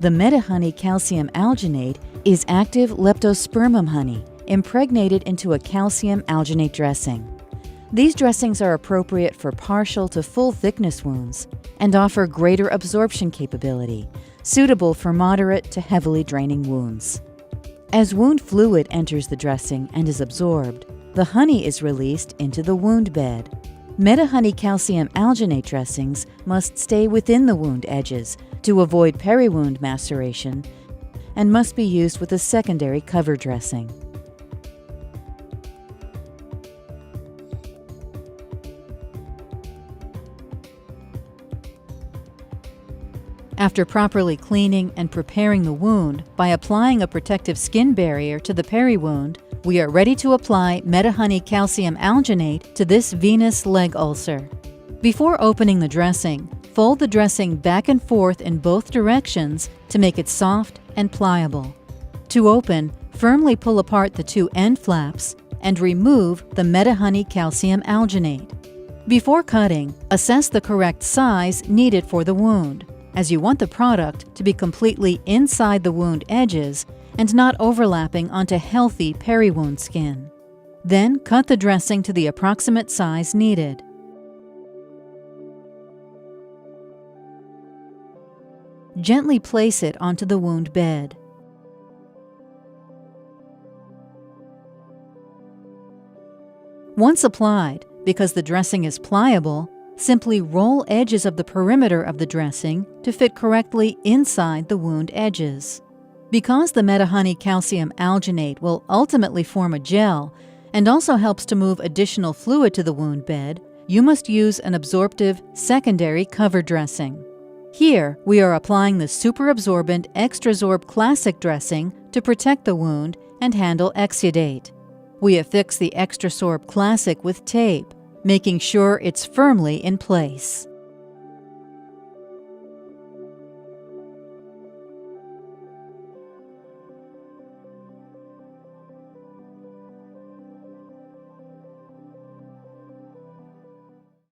The Medihoney calcium alginate is active leptospermum honey impregnated into a calcium alginate dressing. These dressings are appropriate for partial to full thickness wounds and offer greater absorption capability, suitable for moderate to heavily draining wounds. As wound fluid enters the dressing and is absorbed, the honey is released into the wound bed. Medihoney calcium alginate dressings must stay within the wound edges to avoid peri-wound maceration and must be used with a secondary cover dressing. After properly cleaning and preparing the wound by applying a protective skin barrier to the peri-wound, we are ready to apply Medihoney calcium alginate to this venous leg ulcer. Before opening the dressing, fold the dressing back and forth in both directions to make it soft and pliable. To open, firmly pull apart the two end flaps and remove the Medihoney calcium alginate. Before cutting, assess the correct size needed for the wound, as you want the product to be completely inside the wound edges and not overlapping onto healthy peri-wound skin. Then cut the dressing to the approximate size needed. Gently place it onto the wound bed. Once applied, because the dressing is pliable, simply roll edges of the perimeter of the dressing to fit correctly inside the wound edges. Because the Medihoney calcium alginate will ultimately form a gel and also helps to move additional fluid to the wound bed, you must use an absorptive secondary cover dressing. Here, we are applying the superabsorbent Extrasorb Classic dressing to protect the wound and handle exudate. We affix the Extrasorb Classic with tape, making sure it's firmly in place.